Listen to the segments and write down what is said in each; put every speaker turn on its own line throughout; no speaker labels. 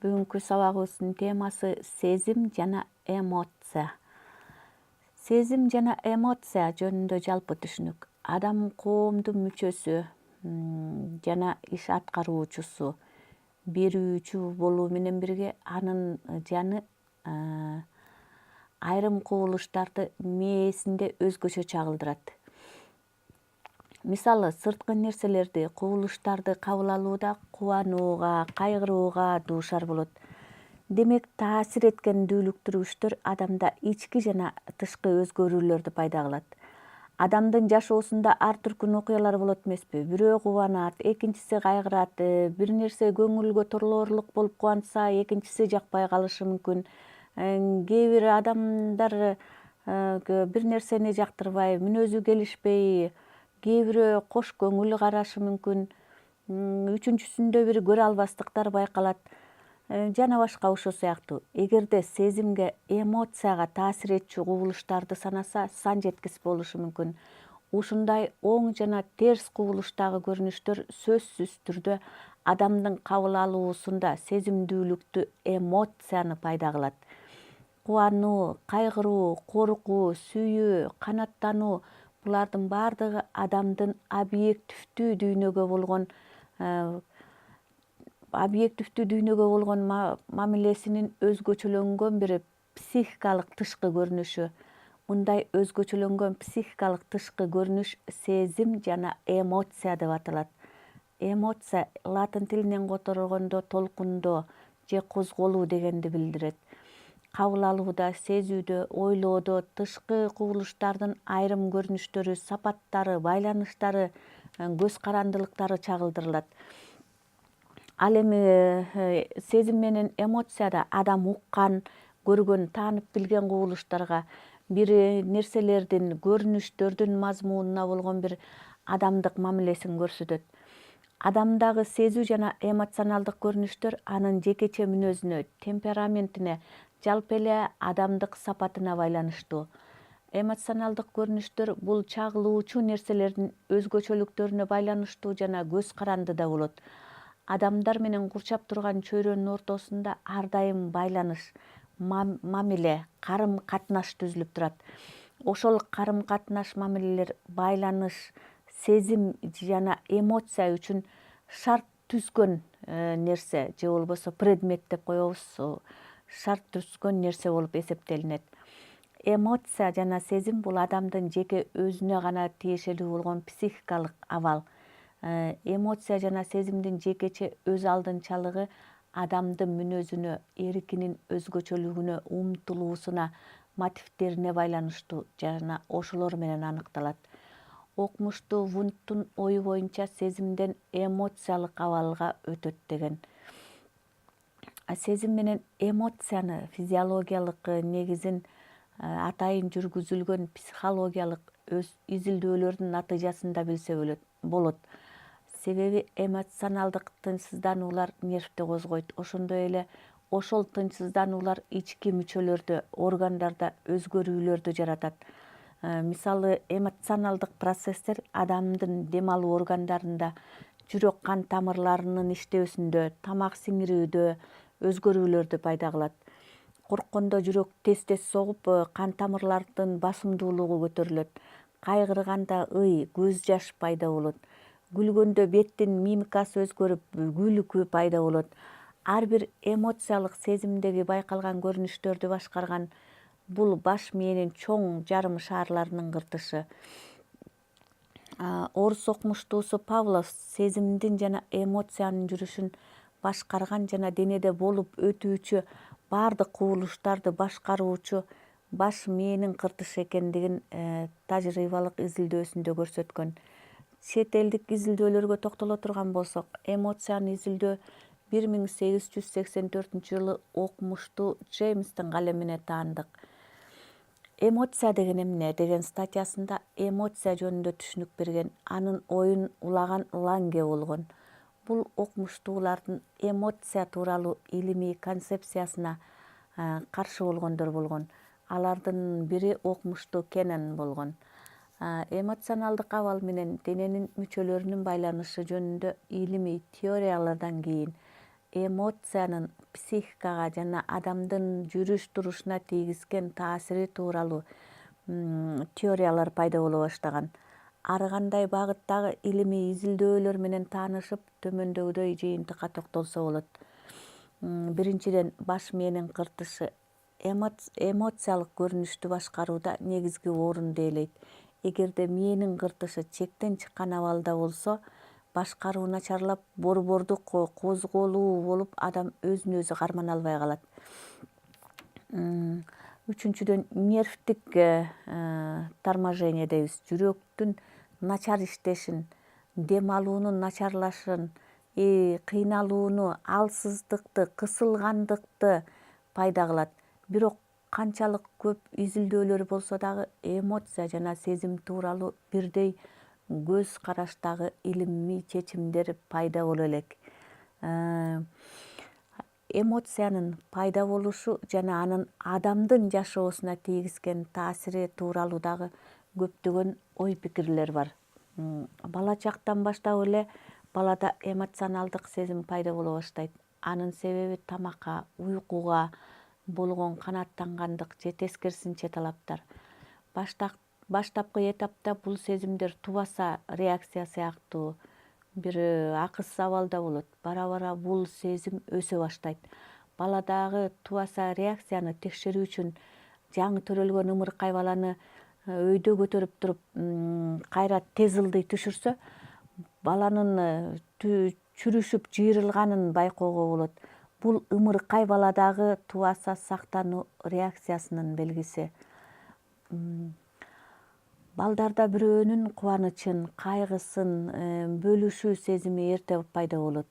Бүгүнкү сабагыбыздын темасы сезим жана эмоция. Сезим жана эмоция жөнүндө жалпы түшүнүк. Адам коомдун мүчөсү жана иш аткаруучусу, берүүчү болуу менен бирге анын жаны айрым кубулуштарды мээсинде өзгөчө чагылдырат. Мисалы, сырткы нерселерди, кубулуштарды кабыл алууда кубанууга, кайгырууга дуушар болот. Демек, таасир эткен дүүлүктүрүштөр адамда ички жана тышкы өзгөрүүлөрдү пайда кылат. Адамдын жашоосунда ар түркүн окуялар болот эмеспи? Бирөө кубанат, экинчиси кайгырат, бир нерсе көңүлгө торлоорлук болуп кубанса, экинчиси жакпай калышы мүмкүн. Кээ бир адамдар бир нерсени жактырбай, мүнөзү келишпей, кээ бирөө кош көңүл карашы мүмкүн, үчүнчүсүндө бир көрө албастыктар байкалат, жана башка ошол сыяктуу. Эгерде сезимге, эмоцияга таасир этчү кубулуштарды санаса, сан жеткис болушу мүмкүн. Ушундай оң жана терс кубулуштагы көрүнүштөр сөзсүз түрдө адамдын кабыл алуусунда сезимдүүлүктү, эмоцияны пайда кылат. Кубануу, кайгыруу, коркуу, сүйүү, канаттануу — булардын баардыгы адамдын объективдүү дүйнөгө болгон мамилесинин өзгөчөлөнгөн бир психикалык тышкы көрүнүшү. Мындай өзгөчөлөнгөн психикалык тышкы көрүнүш сезим жана эмоция деп аталат. Эмоция латын тилинен которгондо толкундоо же козголуу дегенди билдирет. Кабыл алууда, сезүүдө, ойлоодо тышкы кубулуштардын айрым көрүнүштөрү, сапаттары, байланыштары, көз карандылыктары чагылдырылат. Ал эми сезим менен эмоцияда адам уккан, көргөн, таанып билген кубулуштарга, бир нерселердин, көрүнүштөрдүн мазмунуна болгон бир адамдык мамилесин көрсөтөт. Адамдагы сезүү жана эмоционалдык көрүнүштөр анын жекече мүнөзүнө, темпераментине, жалпы эле адамдык сапатына байланыштуу. Эмоционалдык көрүнүштөр бул чагылуучу нерселердин өзгөчөлүктөрүнө байланыштуу жана көз каранды да болот. Адамдар менен курчап турган чөйрөнүн ортосунда ар дайым байланыш, мамиле, карым катнаш түзүлүп турат. Ошол карым катнаш, мамилелер, байланыш, сезим жана эмоция үчүн шарт түзгөн нерсе, же болбосо предмет деп коебуз, шарт түзгөн нерсе болуп эсептелинет. Эмоция жана сезим бул адамдын жеке өзүнө гана тиешелүү болгон психикалык абал. Эмоция жана сезимдин жекече өз алдынчалыгы адамдын мүнөзүнө, эркинин өзгөчөлүгүнө, умтулуусуна, мотивдерине байланыштуу жана ошолор менен аныкталат. Окумуштуу Вундтун ою боюнча сезимден эмоциялык абалга өтөт деген. Сезим менен эмоцияны физиологиялык негизин атайын жүргүзүлгөн психологиялык изилдөөлөрдүн натыйжасында билсе болот. Себеби эмоционалдык тынчсыздануулар нервди козгойт. Ошондой эле ошол тынчсыздануулар ички мүчөлөрдө, органдарда өзгөрүүлөрдү жаратат. Мисалы, эмоционалдык процесстер адамдын дем алуу органдарында, жүрөк кан тамырларынын иштөөсүндө, тамак сиңирүүдө өзгөрүүлөрдү пайда кылат. Корккондо жүрөк тез согуп, кан тамырлардын басымдуулугу көтөрүлөт. Кайгырганда көз жаш пайда болот. Күлгөндө беттин мимикасы өзгөрүп, күлкү пайда болот. Ар бир эмоциялык сезимдеги байкалган көрүнүштөрдү башкарган бул баш мээнин чоң жарым шаарларынын кыртышы. Орус окумуштуусу Павлов сезимдин жана эмоциянын жүрүшүн башкарган жана денеде болуп өтүүчү баардык кубулуштарды башкаруучу баш мээнин кыртышы экендигин тажрыйбалык изилдөөсүндө көрсөткөн. Чет элдик изилдөөлөргө токтоло турган болсок, эмоцияны изилдөө 1884-жылы окумуштуу Джеймстин калемине таандык. Эмоция деген эмне деген статьясында эмоция жөнүндө түшүнүк берген, анын оюн улаган Ланге болгон. Бул окумуштуулардын эмоция тууралуу илимий концепциясына каршы болгондор болгон. Алардын бири окумуштуу Кеннен болгон. Эмоционалдык абал менен дененин мүчөлөрүнүн байланышы жөнүндө илимий теориялардан кийин эмоциянын психикага жана адамдын жүрүш турушуна тийгизген таасири тууралуу теориялар пайда боло баштаган. Ар кандай багыттагы илимий изилдөөлөр менен таанышып, төмөндөгүдөй жыйынтыкка токтолсо болот. Биринчиден, баш мээнин кыртышы эмоциялык көрүнүштү башкарууда негизги орунду ээлейт. Эгерде мээнин кыртышы чектен чыккан абалда болсо, башкаруу начарлап, борбордук козголуу болуп, адам өзүн өзү кармана албай калат. Үчүнчүдөн, нервтик торможение дейбиз. Жүрөктүн начар иштешин, дем алуунун начарлашын, кыйналууну, алсыздыкты, кысылгандыкты пайда кылат. Бирок канчалык көп изилдөөлөр болсо дагы эмоция жана сезим тууралуу бирдей көз караштагы илимий чечимдер пайда боло элек. Эмоциянын пайда болушу жана анын адамдын жашоосуна тийгизген таасири тууралуу дагы көптөгөн ой пикирлер бар. Бала чактан баштап эле балада эмоционалдык сезим пайда боло баштайт. Анын себеби тамакка, уйкуга болгон канааттангандык же тескерисинче талаптар. Баштапкы этапта бул сезимдер тубаса реакция сыяктуу бир акысыз абалда болот. Бара бул сезим өсө баштайт. Баладагы тубаса реакцияны текшерүү үчүн жаңы төрөлгөн ымыркай баланы өйдө көтөрүп туруп, кайра тез ылдый түшүрсө, баланын чүрүшүп жыйрылганын байкоого болот. Бул ымыркай баладагы тубаса сактануу реакциясынын белгиси. Балдарда бирөөнүн кубанычын, кайгысын бөлүшүү сезими эрте пайда болот.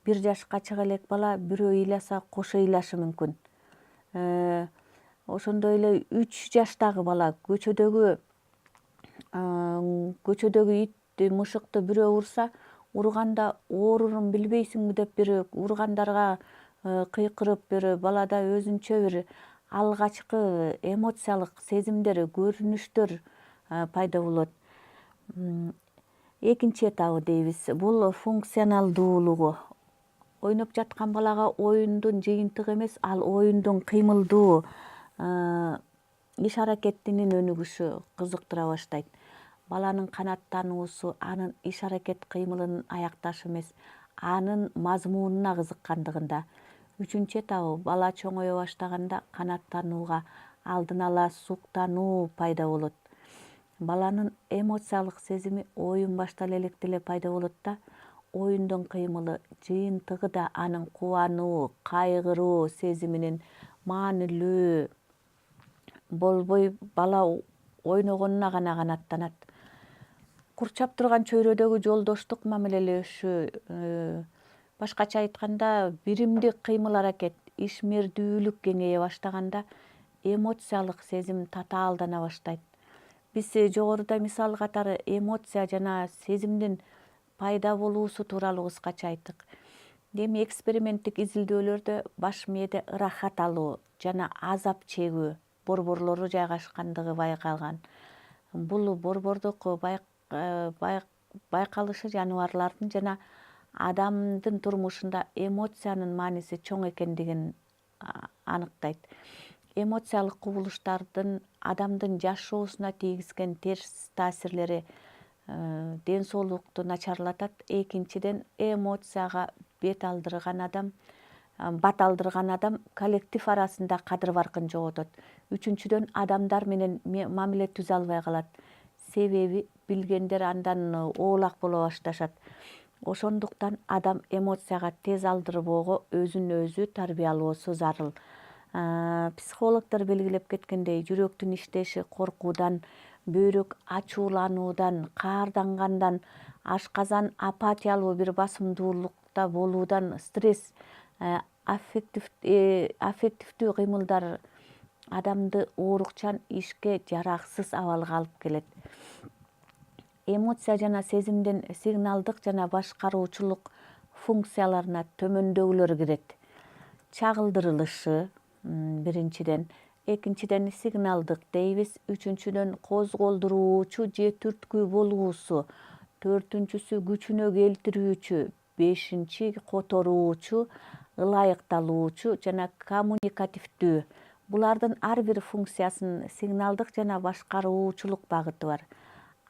1 жашка чыга элек бала бирөө ыйласа кошо ыйлашы мүмкүн. Ошондой эле 3 жаштагы бала көчөдөгү ит, мышыкты бирөө урса, урганда оорунун билбейсиңби деп бир ургандарга кыйкырып, бир балада өзүнчө бир алгачкы эмоциялык сезимдер, көрүнүштөр пайда болот. Экинчи этабы дейбиз, бул функционалдуулугу. Ойноп жаткан балага оюндун жыйынтыгы эмес, ал оюндун кыймылдуу иш аракетинин өнүгүшү кызыктыра баштайт. Баланын канааттануусу анын иш аракет кыймылынын аякташы эмес, анын мазмунуна кызыккандыгында. Үчүнчү этабы, бала чоңое баштаганда канааттанууга алдын ала суктануу пайда болот. Баланын эмоциялык сезими оюн баштала электе эле пайда болот да, оюндун кыймылы, жыйынтыгы да анын кубануу, кайгыруу сезиминин маанилүү болбой, бала ойногонуна гана канааттанат. Курчап турган чөйрөдөгү жолдоштук мамилелешүү, башкача айтканда, биримдик кыймыл аракет, ишмердүүлүк кеңейе баштаганда эмоциялык сезим татаалдана баштайт. Биз жогоруда мисал катары эмоция жана сезимдин пайда болуусу тууралуу кыскача айттык. Эми эксперименттик изилдөөлөрдө баш мээде ырахат алуу жана азап чегүү борборлору жайгашкандыгы байкалган. Бул борбордук байкалышы жаныбарлардын жана адамдын турмушунда эмоциянын мааниси чоң экендигин аныктайт. Эмоциялык кубулуштардын адамдын жашоосуна тийгизген терс таасирлери ден соолукту начарлатат. Экинчиден, эмоцияга бат алдырган адам коллектив арасында кадыр баркын жоготот. Үчүнчүдөн, адамдар менен мамиле түзө албай калат. Себеби билгендер андан оолак боло башташат. Ошондуктан адам эмоцияга тез алдырбоого өзүн өзү тарбиялоосу зарыл. Психологдор белгилеп кеткендей, жүрөктүн иштеши коркуудан, бөйрөк ачуулануудан, каардангандан, ашказан апатиялуу бир басымдуулукта болуудан, стресс, аффективдүү кыймылдар адамды оорукчан, ишке жараксыз абалга алып келет. Эмоция жана сезимдин сигналдык жана башкаруучулук функцияларына төмөндөгүлөр кирет. Чагылдырылышы биринчиден, экинчиден сигналдык дейбиз, үчүнчүдөн козголдуруучу же түрткү болуусу, төртүнчүсү күчүнө келтирүүчү, бешинчи которуучу, ылайыкталуучу жана коммуникативдүү. Булардын ар бир функциясынын сигналдык жана башкаруучулук багыты бар.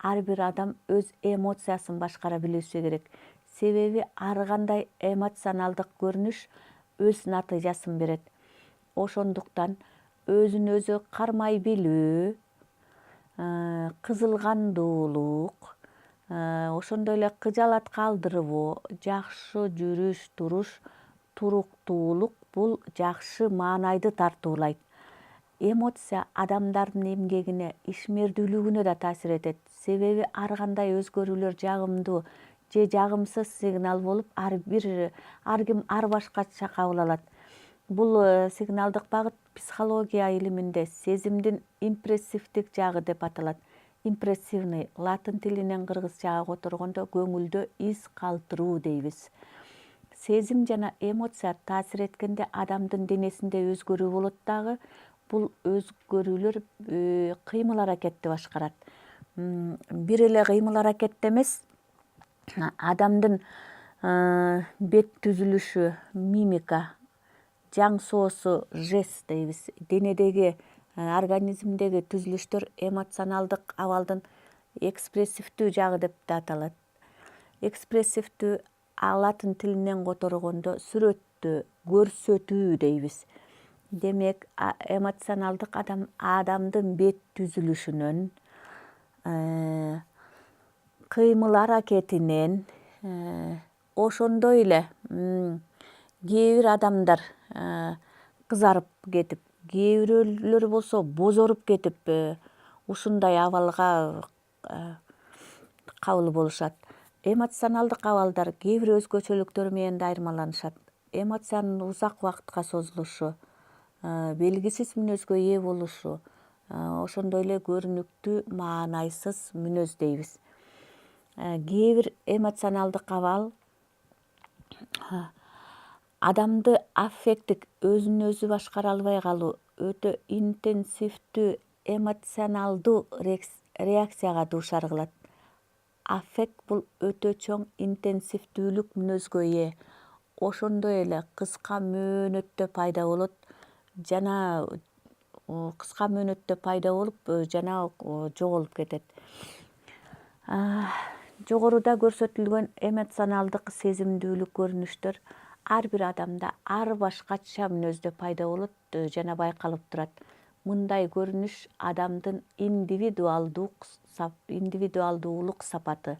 Ар бир адам өз эмоциясын башкара билүүсү керек. Себеби ар кандай эмоционалдык көрүнүш өз натыйжасын берет. Ошондуктан өзүн өзү кармай билүү, кызылгандуулук, ошондой эле кыжаалат калтырбоо, жакшы жүрүш туруш, туруктуулук бул жакшы маанайды тартуулайт. Эмоция адамдардын эмгегине, ишмердүүлүгүнө да таасир этет. Себеби ар кандай өзгөрүүлөр жагымдуу же жагымсыз сигнал болуп, ар ким ар башкача кабыл алат. Бул сигналдык багыт психология илиминде сезимдин импрессивдик жагы деп аталат. Импрессивный латын тилинен кыргызчага которгондо көңүлдө из калтыруу дейбиз. Сезим жана эмоция таасир эткенде адамдын денесинде өзгөрүү болот дагы. Бул өзгөрүүлөр кыймыл аракетти башкарат. Бир эле кыймыл аракетте эмес, адамдын бет түзүлүшү, мимика, жаң соосу, жест дейбиз. Денедеги, организмдеги түзүлүштөр эмоционалдык абалдын экспрессивдүү жагы деп да аталат. Экспрессивдүү латын тилинен которгондо сүрөттөө, көрсөтүү дейбиз. Демек, эмоционалдык адамдын бет түзүлүшүнөн, кыймыл аракетинен, ошондой эле кээ бир адамдар кызарып кетип, кээ бирөөлөр болсо бозоруп кетип, ушундай абалга кабыл болушат. Эмоционалдык абалдар кээ бир өзгөчөлүктөр менен да айырмаланышат. Эмоциянын узак убакытка созулушу, белгисиз мүнөзгө ээ болушу, ошондой эле көрүнүктүү, маанайсыз мүнөз дейбиз. Кээ бир эмоционалдык абал адамды аффекттик, өзүн өзү башкара албай калуу, өтө интенсивдүү эмоционалдуу реакцияга дуушар кылат. Аффект бул өтө чоң интенсивдүүлүк мүнөзгө ээ. Ошондой эле кыска мөөнөттө пайда болот жана жоголуп кетет. Жогоруда көрсөтүлгөн эмоционалдык сезимдүүлүк көрүнүштөр ар бир адамда ар башкача мүнөздө пайда болот жана байкалып турат. Мындай көрүнүш адамдын индивидуалдуулук сапаты.